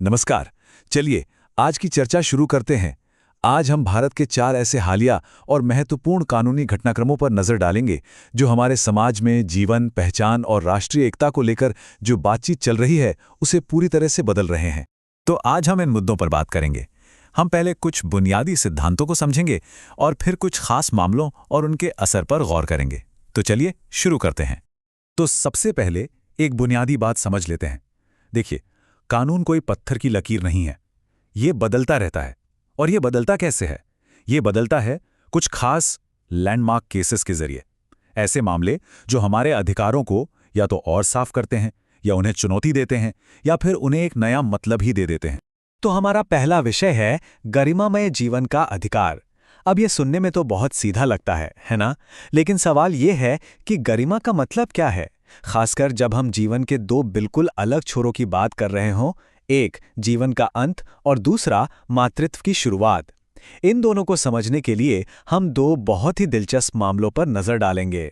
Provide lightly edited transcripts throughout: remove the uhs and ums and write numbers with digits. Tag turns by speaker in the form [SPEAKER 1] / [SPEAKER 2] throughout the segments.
[SPEAKER 1] नमस्कार। चलिए आज की चर्चा शुरू करते हैं। आज हम भारत के 4 ऐसे हालिया और महत्वपूर्ण कानूनी घटनाक्रमों पर नजर डालेंगे जो हमारे समाज में जीवन, पहचान और राष्ट्रीय एकता को लेकर जो बातचीत चल रही है उसे पूरी तरह से बदल रहे हैं। तो आज हम इन मुद्दों पर बात करेंगे। हम पहले कुछ बुनियादी सिद्धांतों को समझेंगे और फिर कुछ खास मामलों और उनके असर पर गौर करेंगे। तो चलिए शुरू करते हैं। तो सबसे पहले एक बुनियादी बात समझ लेते हैं। देखिए, कानून कोई पत्थर की लकीर नहीं है। ये बदलता रहता है। और ये बदलता कैसे है? ये बदलता है कुछ खास लैंडमार्क केसेस के जरिए। ऐसे मामले जो हमारे अधिकारों को या तो और साफ करते हैं, या उन्हें चुनौती देते हैं, या फिर उन्हें एक नया मतलब ही दे देते हैं।
[SPEAKER 2] तो हमारा पहला विषय है गरिमामय जीवन का अधिकार। अब ये सुनने में तो बहुत सीधा लगता है ना? लेकिन सवाल ये है कि गरिमा का मतलब क्या है, खासकर जब हम जीवन के दो बिल्कुल अलग छोरों की बात कर रहे हों, एक जीवन का अंत और दूसरा मातृत्व की शुरुआत। इन दोनों को समझने के लिए हम दो बहुत ही दिलचस्प मामलों पर नजर डालेंगे।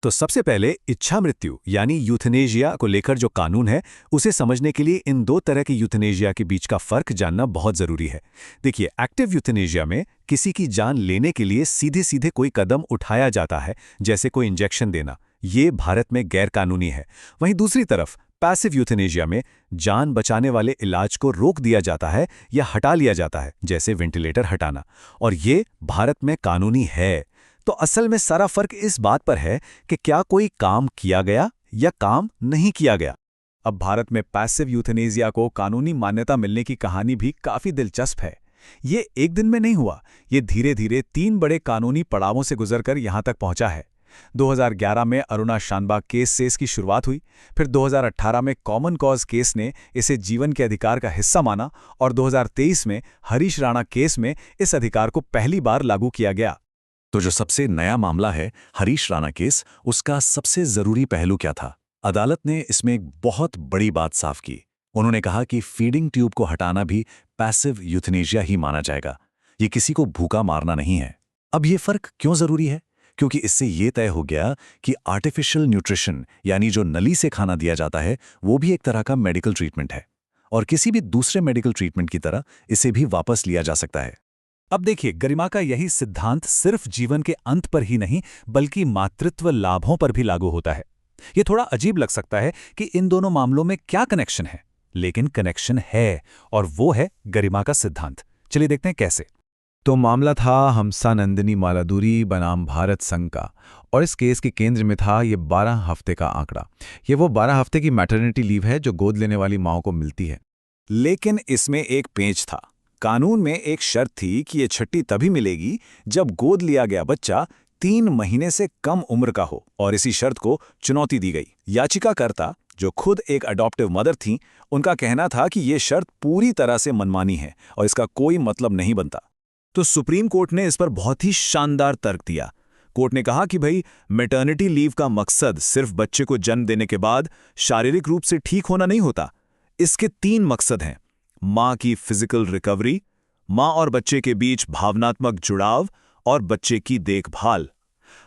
[SPEAKER 1] तो सबसे पहले इच्छा मृत्यु यानी यूथनेशिया को लेकर जो कानून है उसे समझने के लिए इन दो तरह के यूथनेशिया के बीच का फर्क जानना बहुत जरूरी है। देखिए, एक्टिव यूथनेशिया में किसी की जान लेने के लिए सीधे सीधे कोई कदम उठाया जाता है, जैसे कोई इंजेक्शन देना। ये भारत में गैर कानूनी है। वहीं दूसरी तरफ पैसिव यूथनेशिया में जान बचाने वाले इलाज को रोक दिया जाता है या हटा लिया जाता है, जैसे वेंटिलेटर हटाना, और ये भारत में कानूनी है। तो असल में सारा फर्क इस बात पर है कि क्या कोई काम किया गया या काम नहीं किया गया। अब भारत में पैसिव यूथनेशिया को कानूनी मान्यता मिलने की कहानी भी काफी दिलचस्प है। ये एक दिन में नहीं हुआ। ये धीरे धीरे 3 बड़े कानूनी पड़ावों से गुजरकर यहां तक पहुंचा है। 2011 में अरुणा शानबाग केस से इसकी शुरुआत हुई। फिर 2018 में कॉमन कॉज केस ने इसे जीवन के अधिकार का हिस्सा माना, और 2023 में हरीश राणा केस में इस अधिकार को पहली बार लागू किया गया। तो जो सबसे नया मामला है हरीश राणा केस, उसका सबसे जरूरी पहलू क्या था? अदालत ने इसमें एक बहुत बड़ी बात साफ की। उन्होंने कहा कि फीडिंग ट्यूब को हटाना भी पैसिव यूथनेशिया ही माना जाएगा। ये किसी को भूखा मारना नहीं है। अब ये फर्क क्यों जरूरी है? क्योंकि इससे ये तय हो गया कि आर्टिफिशियल न्यूट्रिशन यानी जो नली से खाना दिया जाता है वो भी एक तरह का मेडिकल ट्रीटमेंट है, और किसी भी दूसरे मेडिकल ट्रीटमेंट की तरह इसे भी वापस लिया जा सकता है। अब देखिए, गरिमा का यही सिद्धांत सिर्फ जीवन के अंत पर ही नहीं बल्कि मातृत्व लाभों पर भी लागू होता है। ये थोड़ा अजीब लग सकता है कि इन दोनों मामलों में क्या कनेक्शन है, लेकिन कनेक्शन है, और वो है गरिमा का सिद्धांत। चलिए देखते हैं कैसे। तो मामला था हमसा नंदिनी मालादुरी बनाम भारत संघ का, और इस केस के केंद्र में था ये 12 हफ्ते का आंकड़ा। ये वो 12 हफ्ते की मैटरनिटी लीव है जो गोद लेने वाली माओ को मिलती है। लेकिन इसमें एक पेंच था। कानून में एक शर्त थी कि ये छुट्टी तभी मिलेगी जब गोद लिया गया बच्चा 3 महीने से कम उम्र का हो, और इसी शर्त को चुनौती दी गई। याचिकाकर्ता, जो खुद एक अडॉप्टिव मदर थीं, उनका कहना था कि ये शर्त पूरी तरह से मनमानी है और इसका कोई मतलब नहीं बनता। तो सुप्रीम कोर्ट ने इस पर बहुत ही शानदार तर्क दिया। कोर्ट ने कहा कि भाई, मैटरनिटी लीव का मकसद सिर्फ बच्चे को जन्म देने के बाद शारीरिक रूप से ठीक होना नहीं होता। इसके 3 मकसद हैं: मां की फिजिकल रिकवरी, मां और बच्चे के बीच भावनात्मक जुड़ाव, और बच्चे की देखभाल।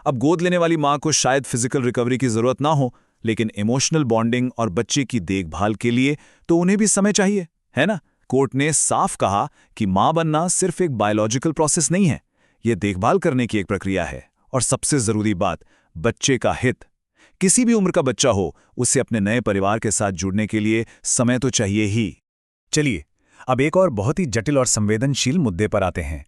[SPEAKER 1] अब गोद लेने वाली मां को शायद फिजिकल रिकवरी की जरूरत ना हो, लेकिन इमोशनल बॉन्डिंग और बच्चे की देखभाल के लिए तो उन्हें भी समय चाहिए, है ना? कोर्ट ने साफ कहा कि मां बनना सिर्फ एक बायोलॉजिकल प्रोसेस नहीं है, यह देखभाल करने की एक प्रक्रिया है। और सबसे जरूरी बात, बच्चे का हित। किसी भी उम्र का बच्चा हो, उसे अपने नए परिवार के साथ जुड़ने के लिए समय तो चाहिए ही। चलिए, अब एक और बहुत ही जटिल और संवेदनशील मुद्दे पर आते हैं: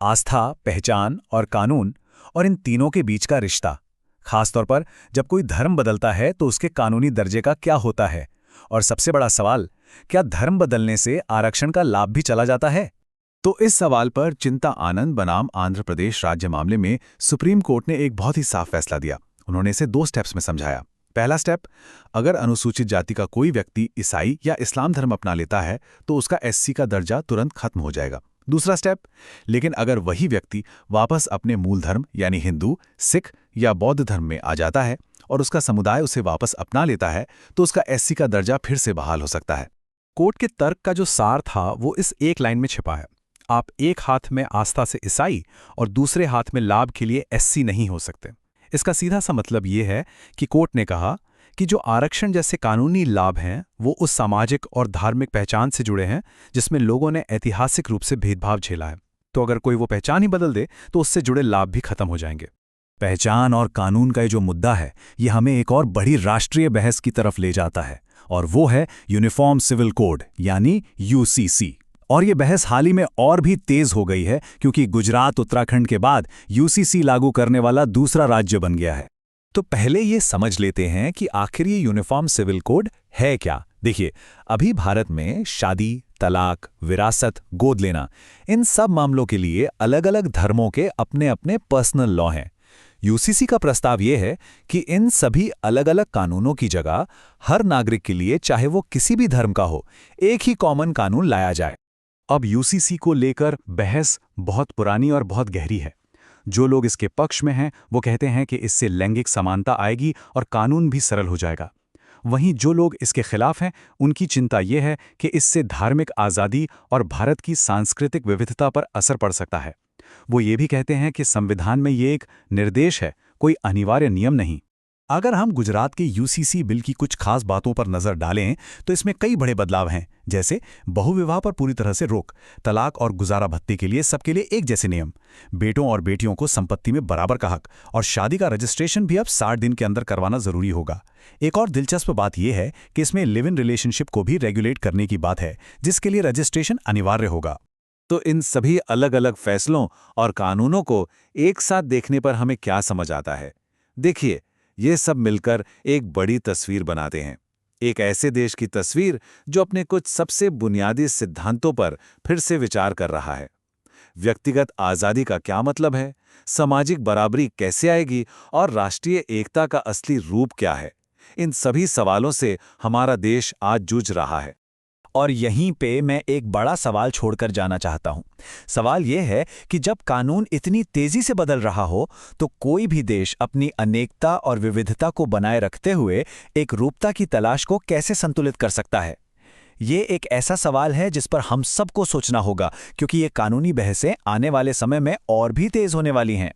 [SPEAKER 1] आस्था, पहचान और कानून, और इन तीनों के बीच का रिश्ता। खासतौर पर जब कोई धर्म बदलता है तो उसके कानूनी दर्जे का क्या होता है? और सबसे बड़ा सवाल, क्या धर्म बदलने से आरक्षण का लाभ भी चला जाता है? तो इस सवाल पर चिंता आनंद बनाम आंध्र प्रदेश राज्य मामले में सुप्रीम कोर्ट ने एक बहुत ही साफ फैसला दिया। उन्होंने इसे 2 स्टेप्स में समझाया। पहला स्टेप, अगर अनुसूचित जाति का कोई व्यक्ति ईसाई या इस्लाम धर्म अपना लेता है तो उसका एससी का दर्जा तुरंत खत्म हो जाएगा। दूसरा स्टेप, लेकिन अगर वही व्यक्ति वापस अपने मूल धर्म यानी हिंदू, सिख या बौद्ध धर्म में आ जाता है और उसका समुदाय उसे वापस अपना लेता है तो उसका एससी का दर्जा फिर से बहाल हो सकता है। कोर्ट के तर्क का जो सार था वो इस एक लाइन में छिपा है: आप एक हाथ में आस्था से ईसाई और दूसरे हाथ में लाभ के लिए एससी नहीं हो सकते। इसका सीधा सा मतलब ये है कि कोर्ट ने कहा
[SPEAKER 2] कि जो आरक्षण जैसे कानूनी लाभ हैं वो उस सामाजिक और धार्मिक पहचान से जुड़े हैं जिसमें लोगों ने ऐतिहासिक रूप से भेदभाव झेला है। तो अगर कोई वो पहचान ही बदल दे तो उससे जुड़े लाभ भी खत्म हो जाएंगे।
[SPEAKER 1] पहचान और कानून का ये जो मुद्दा है, ये हमें एक और बड़ी राष्ट्रीय बहस की तरफ ले जाता है, और वो है यूनिफॉर्म सिविल कोड यानी यूसीसी। और ये बहस हाल ही में और भी तेज हो गई है क्योंकि गुजरात उत्तराखंड के बाद यूसीसी लागू करने वाला दूसरा राज्य बन गया है। तो पहले ये समझ लेते हैं कि आखिर ये यूनिफॉर्म सिविल कोड है क्या। देखिए, अभी भारत में शादी, तलाक, विरासत, गोद लेना, इन सब मामलों के लिए अलग अलग धर्मों के अपने अपने पर्सनल लॉ हैं। यूसीसी का प्रस्ताव यह है कि इन सभी अलग अलग कानूनों की जगह हर नागरिक के लिए, चाहे वो किसी भी धर्म का हो, एक ही कॉमन कानून लाया जाए।
[SPEAKER 2] अब यूसीसी को लेकर बहस बहुत पुरानी और बहुत गहरी है। जो लोग इसके पक्ष में हैं वो कहते हैं कि इससे लैंगिक समानता आएगी और कानून भी सरल हो जाएगा। वहीं जो लोग इसके खिलाफ हैं उनकी चिंता ये है कि इससे धार्मिक आज़ादी और भारत की सांस्कृतिक विविधता पर असर पड़ सकता है। वो ये भी कहते हैं कि संविधान में ये एक निर्देश है, कोई अनिवार्य नियम नहीं।
[SPEAKER 1] अगर हम गुजरात के यूसीसी बिल की कुछ खास बातों पर नजर डालें तो इसमें कई बड़े बदलाव हैं, जैसे बहुविवाह पर पूरी तरह से रोक, तलाक और गुजारा भत्ते के लिए सबके लिए एक जैसे नियम, बेटों और बेटियों को संपत्ति में बराबर का हक, और शादी का रजिस्ट्रेशन भी अब 60 दिन के अंदर करवाना जरूरी होगा। एक और दिलचस्प बात यह है कि इसमें लिव इन रिलेशनशिप को भी रेगुलेट करने की बात है, जिसके लिए रजिस्ट्रेशन अनिवार्य होगा।
[SPEAKER 2] तो इन सभी अलग अलग फैसलों और कानूनों को एक साथ देखने पर हमें क्या समझ आता है? देखिए, ये सब मिलकर एक बड़ी तस्वीर बनाते हैं, एक ऐसे देश की तस्वीर जो अपने कुछ सबसे बुनियादी सिद्धांतों पर फिर से विचार कर रहा है। व्यक्तिगत आज़ादी का क्या मतलब है, सामाजिक बराबरी कैसे आएगी और राष्ट्रीय एकता का असली रूप क्या है? इन सभी सवालों से हमारा देश आज जूझ रहा है।
[SPEAKER 1] और यहीं पे मैं एक बड़ा सवाल छोड़कर जाना चाहता हूं। सवाल यह है कि जब कानून इतनी तेजी से बदल रहा हो तो कोई भी देश अपनी अनेकता और विविधता को बनाए रखते हुए एक रूपता की तलाश को कैसे संतुलित कर सकता है? ये एक ऐसा सवाल है जिस पर हम सबको सोचना होगा, क्योंकि ये कानूनी बहसें आने वाले समय में और भी तेज होने वाली हैं।